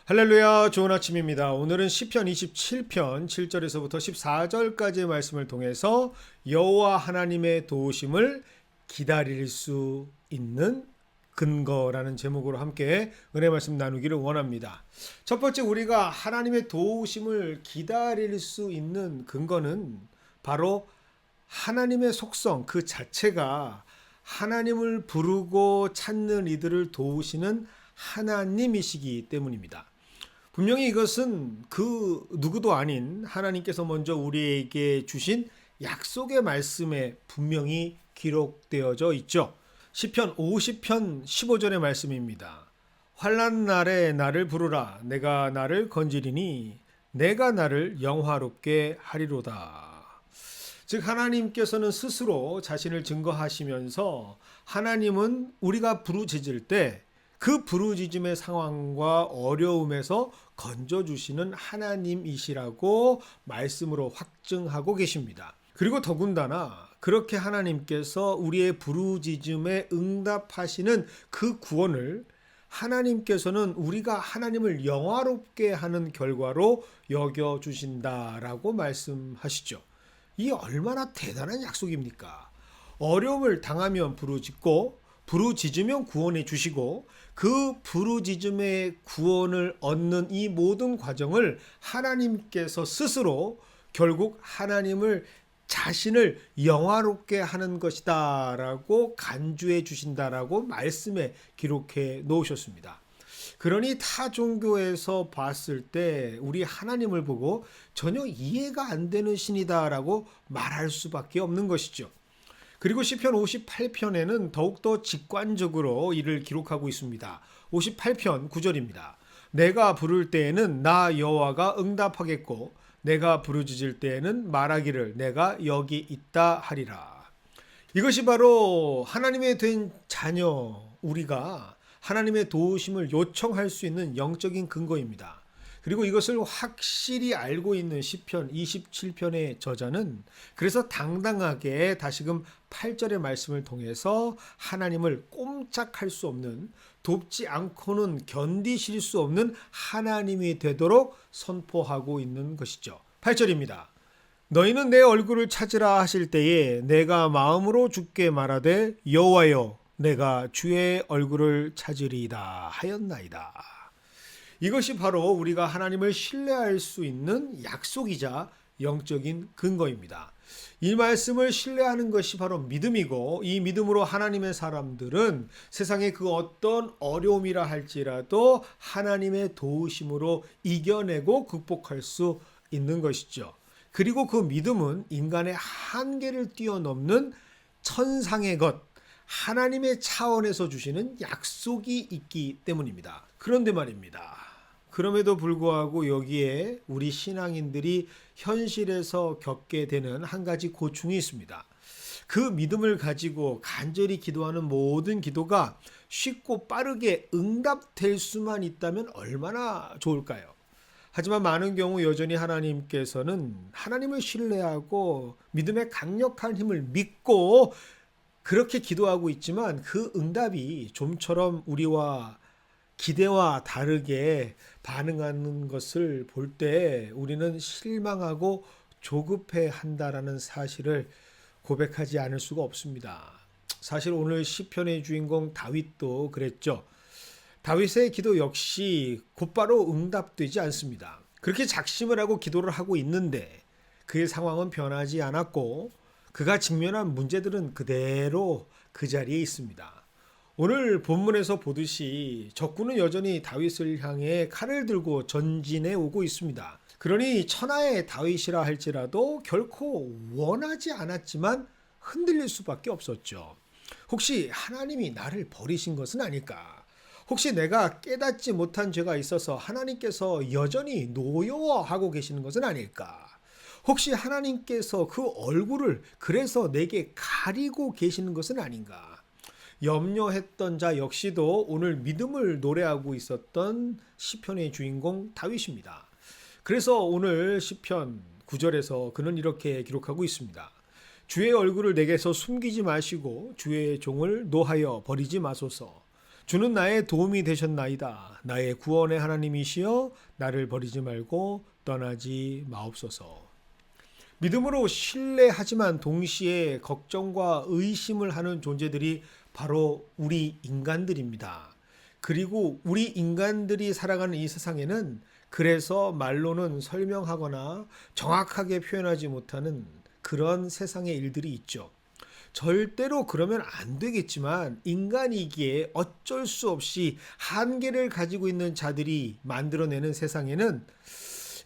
할렐루야, 좋은 아침입니다. 오늘은 시편 27편 7절에서부터 14절까지의 말씀을 통해서 여호와 하나님의 도우심을 기다릴 수 있는 근거라는 제목으로 함께 은혜 말씀 나누기를 원합니다. 첫 번째, 우리가 하나님의 도우심을 기다릴 수 있는 근거는 바로 하나님의 속성 그 자체가 하나님을 부르고 찾는 이들을 도우시는 하나님이시기 때문입니다. 분명히 이것은 그 누구도 아닌 하나님께서 먼저 우리에게 주신 약속의 말씀에 분명히 기록되어져 있죠. 시편 50편 15절의 말씀입니다. 환난 날에 나를 부르라. 내가 나를 건지리니 내가 나를 영화롭게 하리로다. 즉 하나님께서는 스스로 자신을 증거하시면서 하나님은 우리가 부르짖을 때 그 부르짖음의 상황과 어려움에서 건져주시는 하나님이시라고 말씀으로 확증하고 계십니다. 그리고 더군다나 그렇게 하나님께서 우리의 부르짖음에 응답하시는 그 구원을 하나님께서는 우리가 하나님을 영화롭게 하는 결과로 여겨주신다라고 말씀하시죠. 이 얼마나 대단한 약속입니까? 어려움을 당하면 부르짖으면 구원해 주시고 그 부르짖음의 구원을 얻는 이 모든 과정을 하나님께서 스스로 결국 하나님을 자신을 영화롭게 하는 것이다라고 간주해 주신다라고 말씀에 기록해 놓으셨습니다. 그러니 타 종교에서 봤을 때 우리 하나님을 보고 전혀 이해가 안 되는 신이다라고 말할 수밖에 없는 것이죠. 그리고 시편 58편에는 더욱더 직관적으로 이를 기록하고 있습니다. 58편 9절입니다. 내가 부를 때에는 나 여호와가 응답하겠고 내가 부르짖을 때에는 말하기를 내가 여기 있다 하리라. 이것이 바로 하나님의 된 자녀 우리가 하나님의 도우심을 요청할 수 있는 영적인 근거입니다. 그리고 이것을 확실히 알고 있는 시편 27편의 저자는 그래서 당당하게 다시금 8절의 말씀을 통해서 하나님을 꼼짝할 수 없는, 돕지 않고는 견디실 수 없는 하나님이 되도록 선포하고 있는 것이죠. 8절입니다. 너희는 내 얼굴을 찾으라 하실 때에 내가 마음으로 주께 말하되 여호와여 내가 주의 얼굴을 찾으리이다 하였나이다. 이것이 바로 우리가 하나님을 신뢰할 수 있는 약속이자 영적인 근거입니다. 이 말씀을 신뢰하는 것이 바로 믿음이고 이 믿음으로 하나님의 사람들은 세상의 그 어떤 어려움이라 할지라도 하나님의 도우심으로 이겨내고 극복할 수 있는 것이죠. 그리고 그 믿음은 인간의 한계를 뛰어넘는 천상의 것, 하나님의 차원에서 주시는 약속이 있기 때문입니다. 그런데 말입니다. 그럼에도 불구하고 여기에 우리 신앙인들이 현실에서 겪게 되는 한 가지 고충이 있습니다. 그 믿음을 가지고 간절히 기도하는 모든 기도가 쉽고 빠르게 응답될 수만 있다면 얼마나 좋을까요? 하지만 많은 경우 여전히 하나님께서는 하나님을 신뢰하고 믿음의 강력한 힘을 믿고 그렇게 기도하고 있지만 그 응답이 좀처럼 우리와 기대와 다르게 반응하는 것을 볼 때 우리는 실망하고 조급해 한다라는 사실을 고백하지 않을 수가 없습니다. 사실 오늘 시편의 주인공 다윗도 그랬죠. 다윗의 기도 역시 곧바로 응답되지 않습니다. 그렇게 작심을 하고 기도를 하고 있는데 그의 상황은 변하지 않았고 그가 직면한 문제들은 그대로 그 자리에 있습니다. 오늘 본문에서 보듯이 적군은 여전히 다윗을 향해 칼을 들고 전진해 오고 있습니다. 그러니 천하의 다윗이라 할지라도 결코 원하지 않았지만 흔들릴 수밖에 없었죠. 혹시 하나님이 나를 버리신 것은 아닐까? 혹시 내가 깨닫지 못한 죄가 있어서 하나님께서 여전히 노여워하고 계시는 것은 아닐까? 혹시 하나님께서 그 얼굴을 그래서 내게 가리고 계시는 것은 아닌가? 염려했던 자 역시도 오늘 믿음을 노래하고 있었던 시편의 주인공 다윗입니다. 그래서 오늘 시편 9절에서 그는 이렇게 기록하고 있습니다. 주의 얼굴을 내게서 숨기지 마시고 주의 종을 노하여 버리지 마소서. 주는 나의 도움이 되셨나이다. 나의 구원의 하나님이시여 나를 버리지 말고 떠나지 마옵소서. 믿음으로 신뢰하지만 동시에 걱정과 의심을 하는 존재들이 바로 우리 인간들입니다. 그리고 우리 인간들이 살아가는 이 세상에는 그래서 말로는 설명하거나 정확하게 표현하지 못하는 그런 세상의 일들이 있죠. 절대로 그러면 안 되겠지만 인간이기에 어쩔 수 없이 한계를 가지고 있는 자들이 만들어내는 세상에는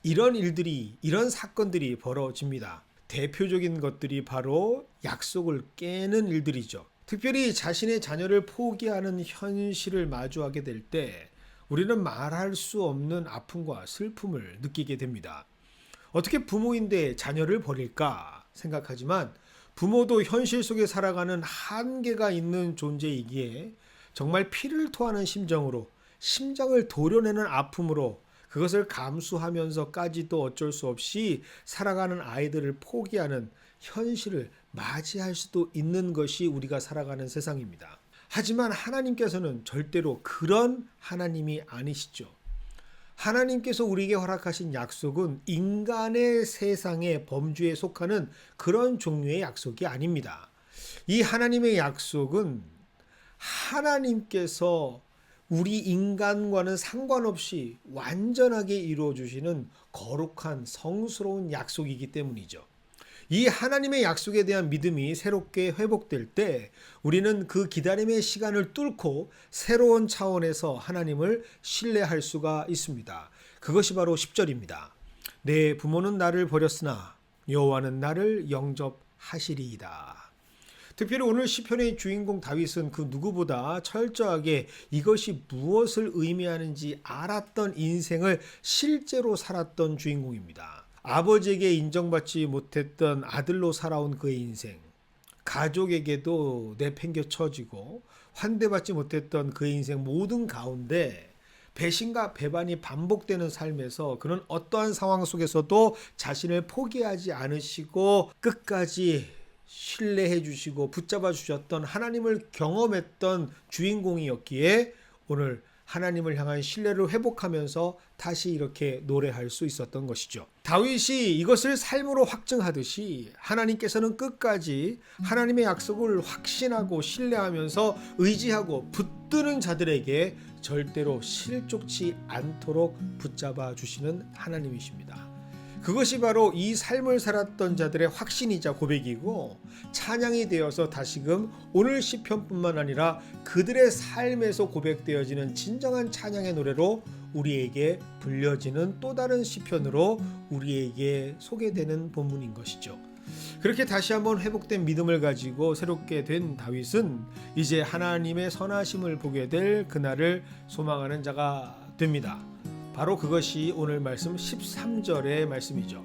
이런 일들이, 이런 사건들이 벌어집니다. 대표적인 것들이 바로 약속을 깨는 일들이죠. 특별히 자신의 자녀를 포기하는 현실을 마주하게 될 때 우리는 말할 수 없는 아픔과 슬픔을 느끼게 됩니다. 어떻게 부모인데 자녀를 버릴까 생각하지만 부모도 현실 속에 살아가는 한계가 있는 존재이기에 정말 피를 토하는 심정으로 심장을 도려내는 아픔으로 그것을 감수하면서까지도 어쩔 수 없이 살아가는 아이들을 포기하는 현실을 맞이할 수도 있는 것이 우리가 살아가는 세상입니다. 하지만 하나님께서는 절대로 그런 하나님이 아니시죠. 하나님께서 우리에게 허락하신 약속은 인간의 세상의 범주에 속하는 그런 종류의 약속이 아닙니다. 이 하나님의 약속은 하나님께서 우리 인간과는 상관없이 완전하게 이루어 주시는 거룩한 성스러운 약속이기 때문이죠. 이 하나님의 약속에 대한 믿음이 새롭게 회복될 때 우리는 그 기다림의 시간을 뚫고 새로운 차원에서 하나님을 신뢰할 수가 있습니다. 그것이 바로 10절입니다. 내 부모는 나를 버렸으나 여호와는 나를 영접하시리이다. 특별히 오늘 시편의 주인공 다윗은 그 누구보다 철저하게 이것이 무엇을 의미하는지 알았던 인생을 실제로 살았던 주인공입니다. 아버지에게 인정받지 못했던 아들로 살아온 그의 인생, 가족에게도 내팽겨쳐지고 환대받지 못했던 그의 인생 모든 가운데 배신과 배반이 반복되는 삶에서 그는 어떠한 상황 속에서도 자신을 포기하지 않으시고 끝까지 신뢰해 주시고 붙잡아 주셨던 하나님을 경험했던 주인공이었기에 오늘 하나님을 향한 신뢰를 회복하면서 다시 이렇게 노래할 수 있었던 것이죠. 다윗이 이것을 삶으로 확증하듯이 하나님께서는 끝까지 하나님의 약속을 확신하고 신뢰하면서 의지하고 붙드는 자들에게 절대로 실족치 않도록 붙잡아 주시는 하나님이십니다. 그것이 바로 이 삶을 살았던 자들의 확신이자 고백이고 찬양이 되어서 다시금 오늘 시편뿐만 아니라 그들의 삶에서 고백되어지는 진정한 찬양의 노래로 우리에게 불려지는 또 다른 시편으로 우리에게 소개되는 본문인 것이죠. 그렇게 다시 한번 회복된 믿음을 가지고 새롭게 된 다윗은 이제 하나님의 선하심을 보게 될 그날을 소망하는 자가 됩니다. 바로 그것이 오늘 말씀 13절의 말씀이죠.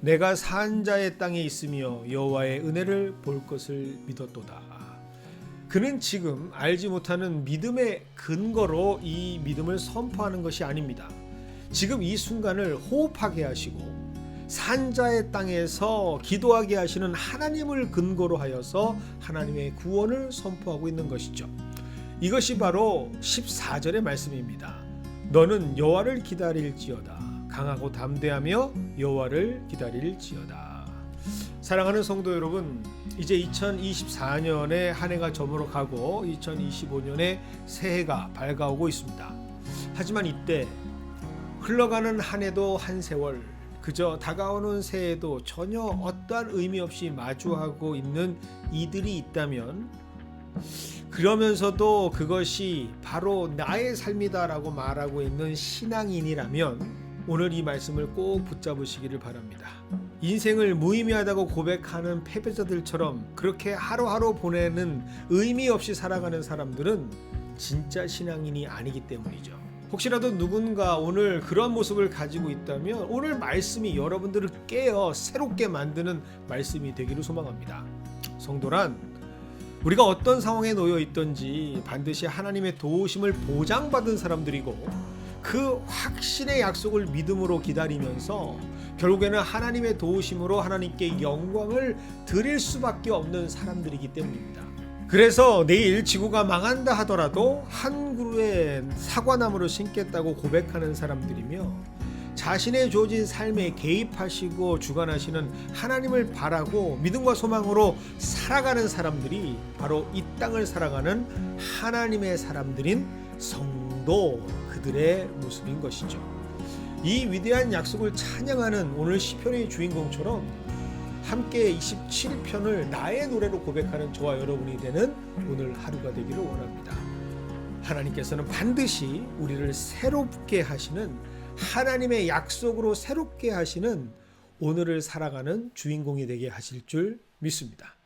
내가 산자의 땅에 있으며 여호와의 은혜를 볼 것을 믿었도다. 그는 지금 알지 못하는 믿음의 근거로 이 믿음을 선포하는 것이 아닙니다. 지금 이 순간을 호흡하게 하시고 산자의 땅에서 기도하게 하시는 하나님을 근거로 하여서 하나님의 구원을 선포하고 있는 것이죠. 이것이 바로 14절의 말씀입니다. 너는 여호와를 기다릴지어다. 강하고 담대하며 여호와를 기다릴지어다. 사랑하는 성도 여러분, 이제 2024년에 한 해가 저물어 가고 2025년에 새해가 밝아오고 있습니다. 하지만 이때 흘러가는 한 해도 한 세월, 그저 다가오는 새해도 전혀 어떠한 의미 없이 마주하고 있는 이들이 있다면, 그러면서도 그것이 바로 나의 삶이다라고 말하고 있는 신앙인이라면 오늘 이 말씀을 꼭 붙잡으시기를 바랍니다. 인생을 무의미하다고 고백하는 패배자들처럼 그렇게 하루하루 보내는 의미 없이 살아가는 사람들은 진짜 신앙인이 아니기 때문이죠. 혹시라도 누군가 오늘 그런 모습을 가지고 있다면 오늘 말씀이 여러분들을 깨어 새롭게 만드는 말씀이 되기를 소망합니다. 성도란 우리가 어떤 상황에 놓여 있든지 반드시 하나님의 도우심을 보장받은 사람들이고 그 확신의 약속을 믿음으로 기다리면서 결국에는 하나님의 도우심으로 하나님께 영광을 드릴 수밖에 없는 사람들이기 때문입니다. 그래서 내일 지구가 망한다 하더라도 한 그루의 사과나무를 심겠다고 고백하는 사람들이며 자신의 주어진 삶에 개입하시고 주관하시는 하나님을 바라고 믿음과 소망으로 살아가는 사람들이 바로 이 땅을 살아가는 하나님의 사람들인 성도, 그들의 모습인 것이죠. 이 위대한 약속을 찬양하는 오늘 시편의 주인공처럼 함께 27편을 나의 노래로 고백하는 저와 여러분이 되는 오늘 하루가 되기를 원합니다. 하나님께서는 반드시 우리를 새롭게 하시는, 하나님의 약속으로 새롭게 하시는 오늘을 살아가는 주인공이 되게 하실 줄 믿습니다.